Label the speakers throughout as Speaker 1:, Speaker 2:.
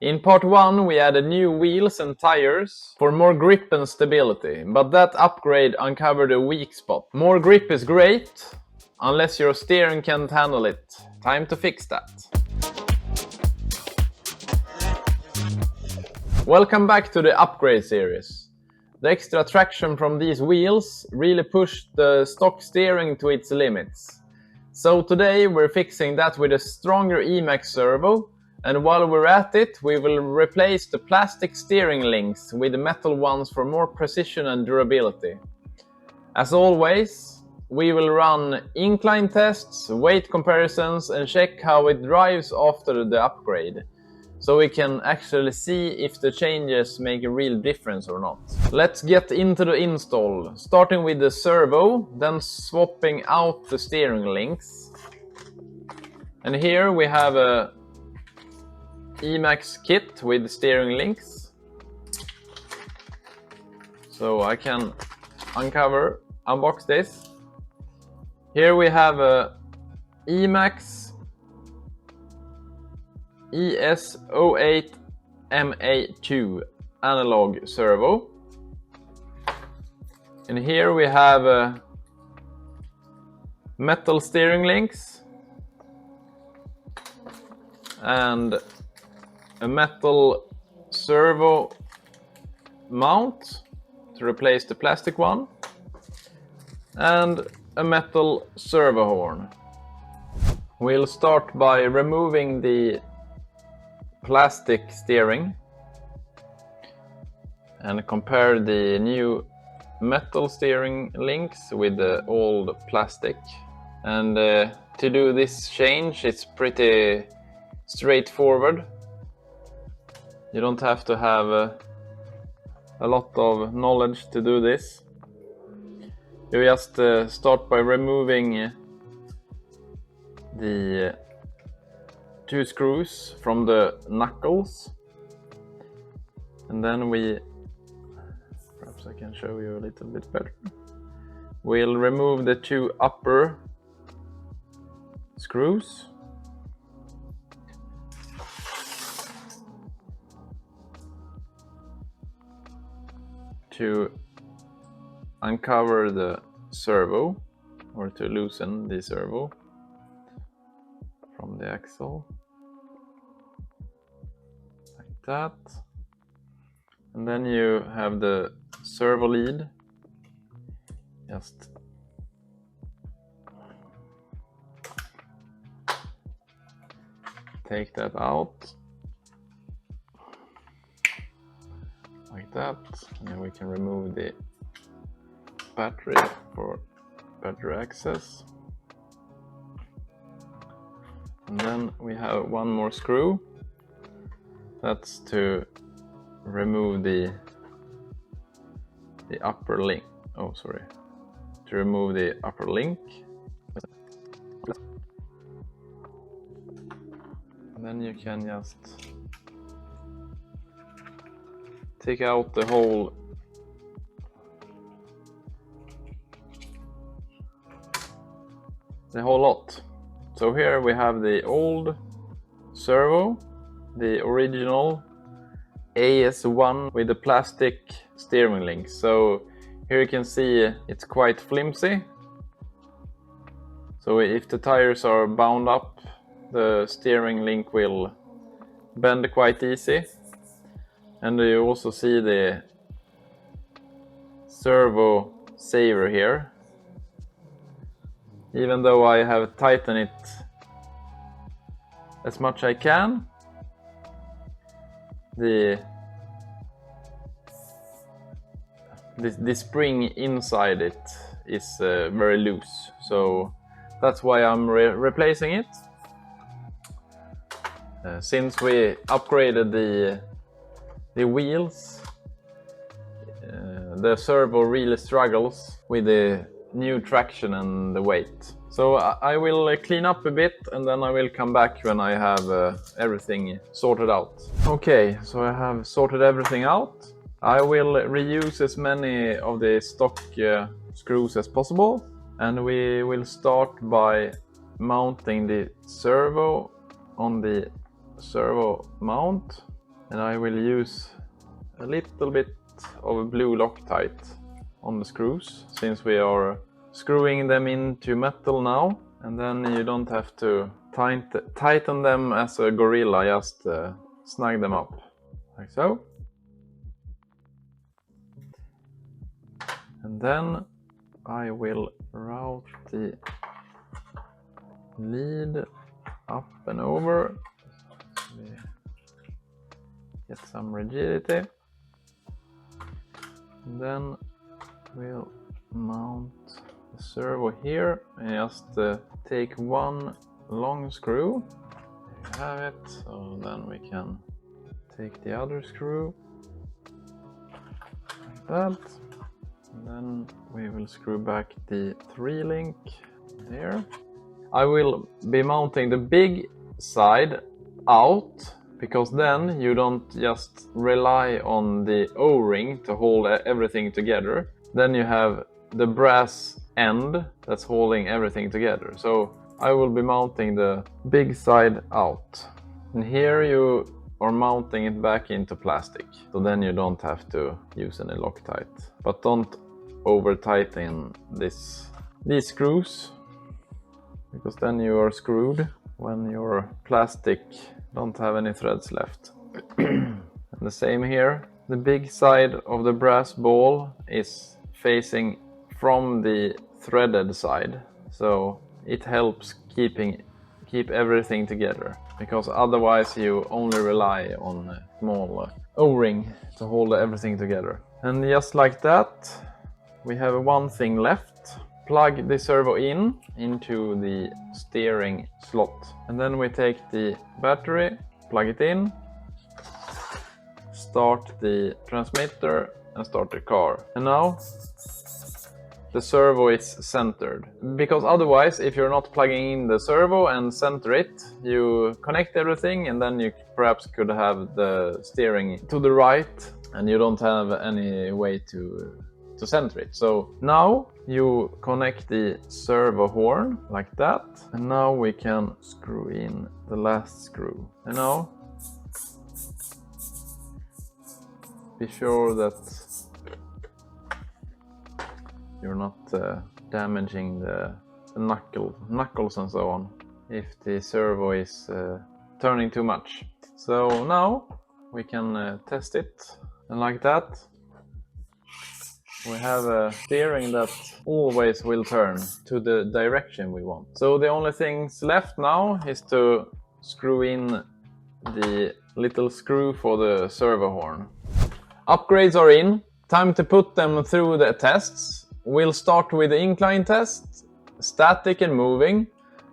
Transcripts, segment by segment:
Speaker 1: In part 1 we added new wheels and tires for more grip and stability, but that upgrade uncovered a weak spot. More grip is great, unless your steering can't handle it. Time to fix that. Welcome back to the upgrade series. The extra traction from these wheels really pushed the stock steering to its limits. So today we're fixing that with a stronger Emax servo, and while we're at it we will replace the plastic steering links with the metal ones for more precision and durability. As always, we will run incline tests, weight comparisons and check how it drives after the upgrade, so we can actually see if the changes make a real difference or not. Let's get into the install, starting with the servo, then swapping out the steering links. And here we have a Emax kit with steering links. So I can unbox this. Here we have a Emax ES08MA2 analog servo. And here we have metal steering links and a metal servo mount to replace the plastic one, and a metal servo horn. We'll start by removing the plastic steering and compare the new metal steering links with the old plastic. And to do this change, it's pretty straightforward. You don't have to have a lot of knowledge to do this. You just start by removing the two screws from the knuckles, and then perhaps I can show you a little bit better. We'll remove the two upper screws. To uncover the servo, or to loosen the servo from the axle, like that. And then you have the servo lead. Just take that out like that, and then we can remove the battery for battery access. And then we have one more screw. That's to remove the upper link. Oh, sorry. To remove the upper link. And then you can just take out the whole lot. So here we have the old servo, the original AS1 with the plastic steering link. So here you can see it's quite flimsy. So if the tires are bound up, the steering link will bend quite easy. And you also see the servo saver here. Even though I have tightened it as much I can, the spring inside it is very loose, so that's why I'm replacing it. Since we upgraded the wheels, the servo really struggles with the new traction and the weight. So I will clean up a bit, and then I will come back when I have everything sorted out. Okay, so I have sorted everything out. I will reuse as many of the stock screws as possible, and we will start by mounting the servo on the servo mount. And I will use a little bit of blue Loctite on the screws, since we are screwing them into metal now, and then you don't have to tighten them as a gorilla, just snug them up, like so. And then I will route the lead up and over, so we get some rigidity. And then we'll mount the servo here and just take one long screw. There you have it. So then we can take the other screw like that. And then we will screw back the 3-link there. I will be mounting the big side out, because then you don't just rely on the O-ring to hold everything together. Then you have the brass end that's holding everything together. So I will be mounting the big side out. And here you are mounting it back into plastic. So then you don't have to use any Loctite. But don't over tighten these screws, because then you are screwed when your plastic don't have any threads left. And the same here. The big side of the brass ball is facing from the threaded side, so it helps keep everything together, because otherwise you only rely on a small O-ring to hold everything together. And just like that, we have one thing left. Plug the servo into the steering slot, and then we take the battery, plug it in, start the transmitter and start the car. And now the servo is centered, because otherwise, if you're not plugging in the servo and center it, you connect everything and then you perhaps could have the steering to the right and you don't have any way to center it. So now you connect the servo horn like that, and now we can screw in the last screw. And now be sure that you're not damaging the knuckles and so on if the servo is turning too much. So now we can test it, and like that we have a steering that always will turn to the direction we want. So the only things left now is to screw in the little screw for the servo horn. Upgrades are in. Time to put them through the tests. We'll start with the incline test, static and moving,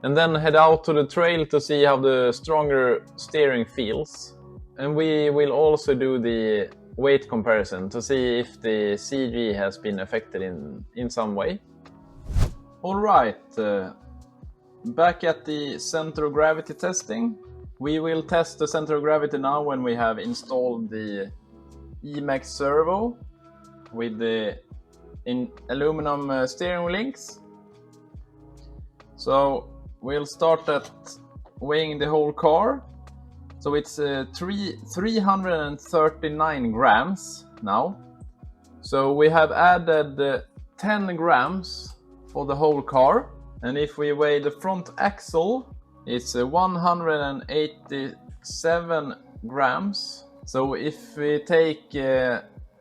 Speaker 1: and then head out to the trail to see how the stronger steering feels. And we will also do the weight comparison to see if the CG has been affected in some way. Alright, back at the center of gravity testing. We will test the center of gravity now when we have installed the Emax servo with the aluminum steering links. So we'll start at weighing the whole car. So it's 339 grams now. So we have added 10 grams for the whole car. And if we weigh the front axle, it's 187 grams. So if we take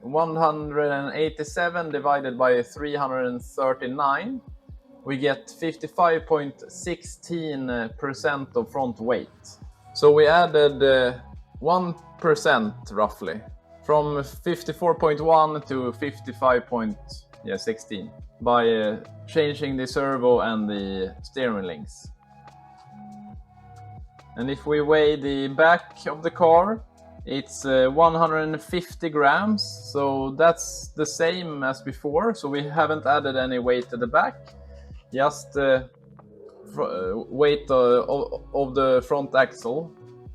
Speaker 1: 187 divided by 339, we get 55.16% of front weight. So we added 1% roughly, from 54.1 to 55.16 by changing the servo and the steering links. And if we weigh the back of the car, it's 150 grams, so that's the same as before. So we haven't added any weight to the back, just weight of the front axle.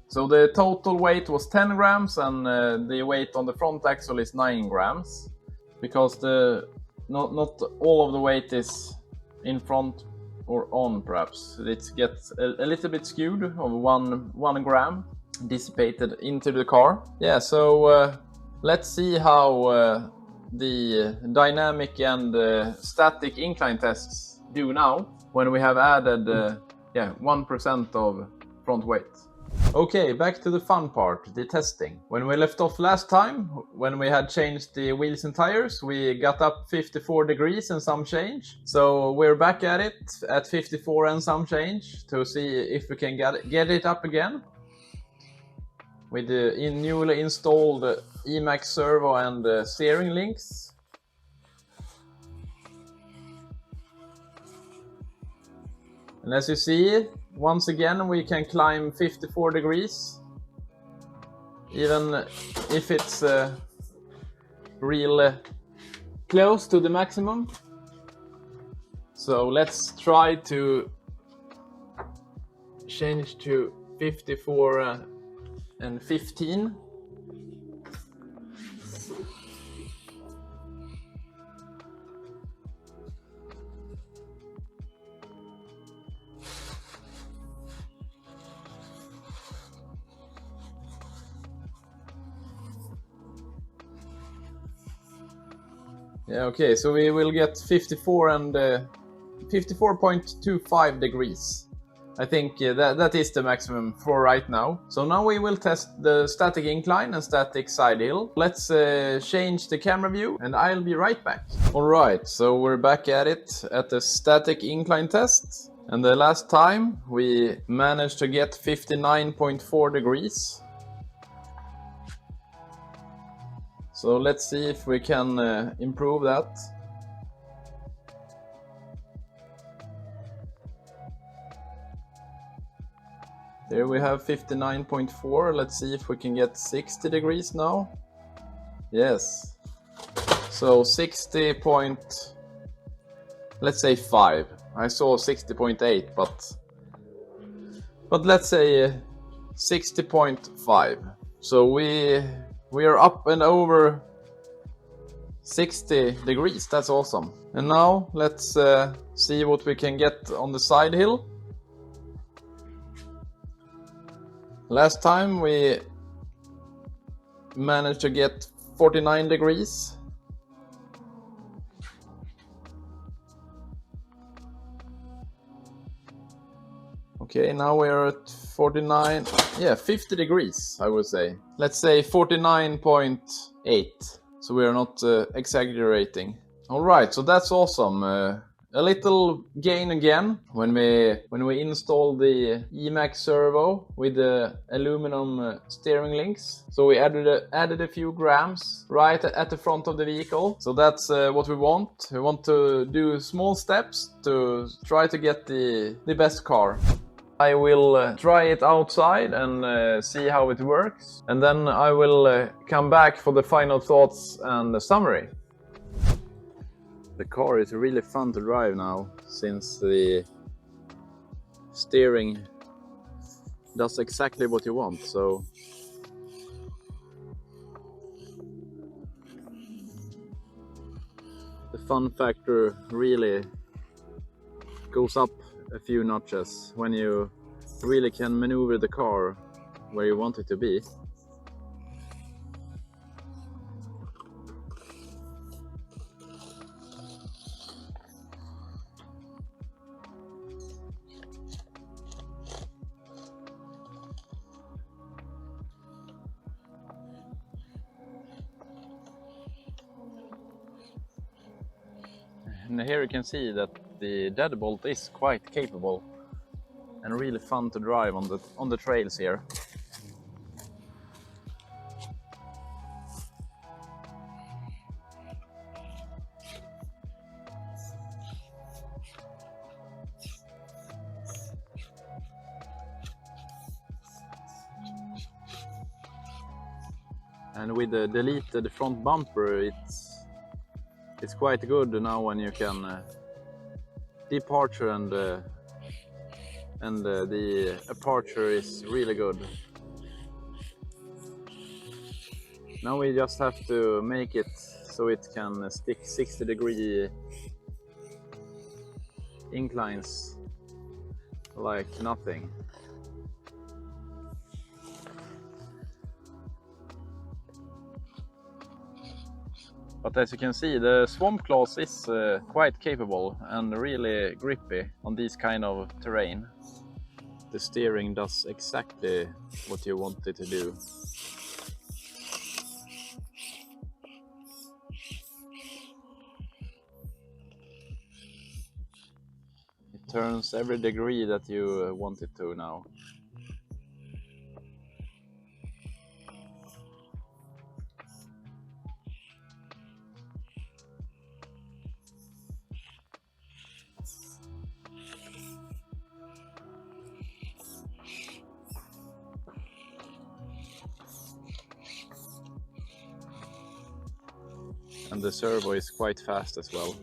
Speaker 1: So the total weight was 10 grams and the weight on the front axle is 9 grams, because not all of the weight is in front or on, perhaps. It gets a little bit skewed of one gram. dissipated into the car. Yeah, so let's see how the dynamic and static incline tests do now when we have added 1% of front weight. Okay, back to the fun part, the testing. When we left off last time, when we had changed the wheels and tires, we got up 54 degrees and some change. So we're back at it at 54 and some change to see if we can get it up again with the newly installed Emax servo and steering links. And as you see, once again we can climb 54 degrees, even if it's real close to the maximum. So let's try to change to 54 and 15. Yeah, okay, so we will get 54 and 54.25 degrees. I think that is the maximum for right now. So now we will test the static incline and static side hill. Let's change the camera view and I'll be right back. Alright, so we're back at it at the static incline test. And the last time we managed to get 59.4 degrees. So let's see if we can improve that. There we have 59.4. Let's see if we can get 60 degrees now. Yes. So 60 point, let's say 5. I saw 60.8, but let's say 60.5. So we are up and over 60 degrees. That's awesome. And now let's see what we can get on the side hill. Last time we managed to get 49 degrees. Okay, now we're at 49, 50 degrees, I would say. Let's say 49.8, so we are not exaggerating. Alright, so that's awesome. A little gain again when we installed the Emax servo with the aluminum steering links. So we added a few grams right at the front of the vehicle. So that's what we want. We want to do small steps to try to get the best car. I will try it outside and see how it works. And then I will come back for the final thoughts and the summary. The car is really fun to drive now, since the steering does exactly what you want. So the fun factor really goes up a few notches when you really can maneuver the car where you want it to be. And here you can see that the deadbolt is quite capable and really fun to drive on the trails here. And with the deleted front bumper, it's quite good now when you can departure and the aperture is really good. Now we just have to make it so it can stick 60-degree inclines like nothing. But as you can see, the Swamp Class is quite capable and really grippy on this kind of terrain. The steering does exactly what you want it to do. It turns every degree that you want it to now. And the servo is quite fast as well.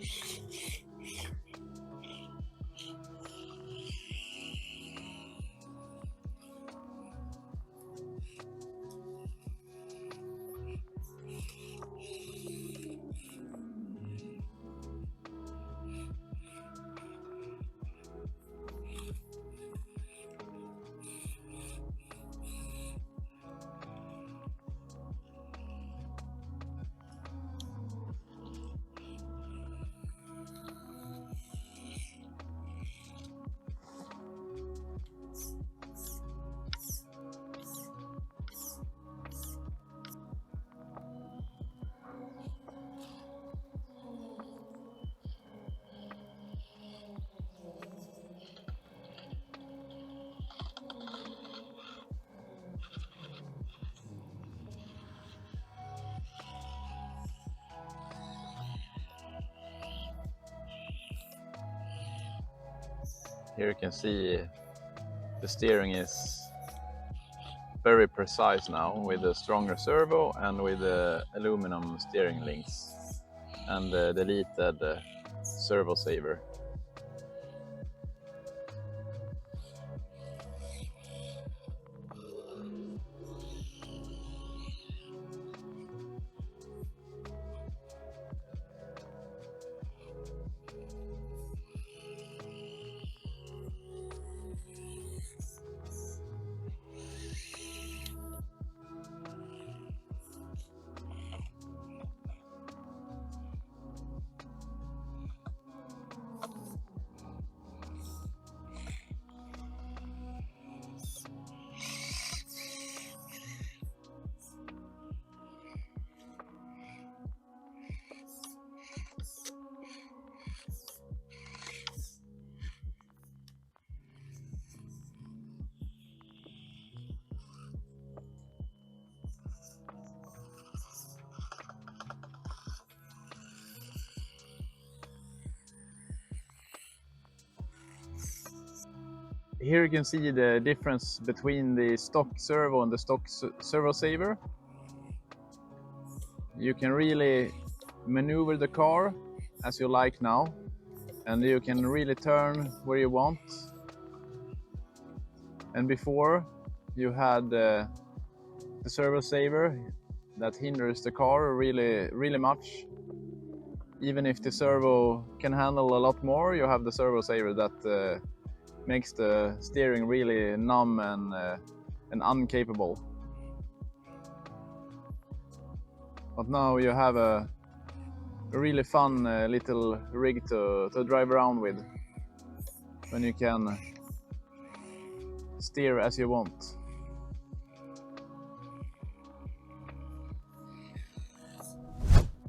Speaker 1: Here you can see the steering is very precise now with a stronger servo and with the aluminum steering links and the deleted servo saver. Here you can see the difference between the stock servo and the stock servo saver. You can really maneuver the car as you like now, and you can really turn where you want. And before you had the servo saver that hinders the car really much. Even if the servo can handle a lot more, you have the servo saver that makes the steering really numb and incapable. But now you have a really fun little rig to drive around with, when you can steer as you want.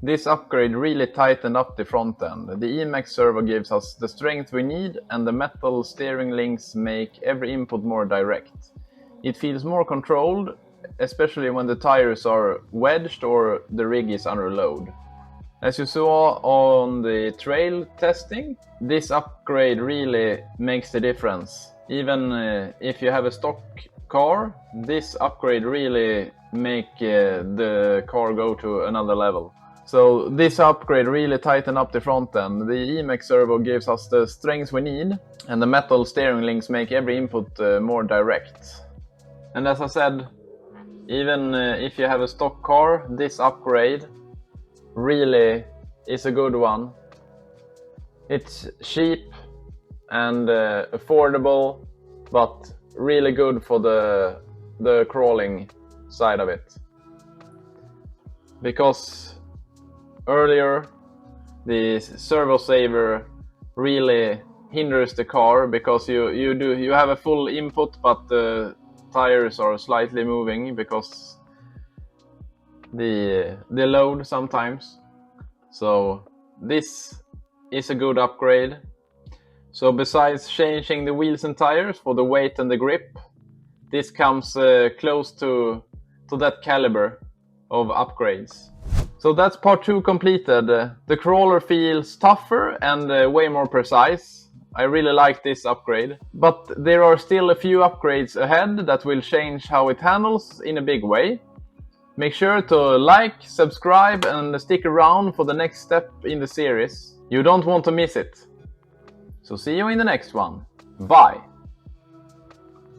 Speaker 1: This upgrade really tightened up the front end. The Emax servo gives us the strength we need, and the metal steering links make every input more direct. It feels more controlled, especially when the tires are wedged or the rig is under load. As you saw on the trail testing, this upgrade really makes the difference. Even if you have a stock car, this upgrade really makes the car go to another level. So this upgrade really tightened up the front end. The Emax servo gives us the strength we need, and the metal steering links make every input more direct. And as I said, even if you have a stock car, this upgrade really is a good one. It's cheap and affordable, but really good for the crawling side of it. Because earlier, the servo saver really hinders the car because you have a full input, but the tires are slightly moving because the load sometimes. So this is a good upgrade. So besides changing the wheels and tires for the weight and the grip, this comes close to that caliber of upgrades. So that's part 2 completed. The crawler feels tougher and way more precise. I really like this upgrade. But there are still a few upgrades ahead that will change how it handles in a big way. Make sure to like, subscribe and stick around for the next step in the series. You don't want to miss it. So see you in the next one. Bye!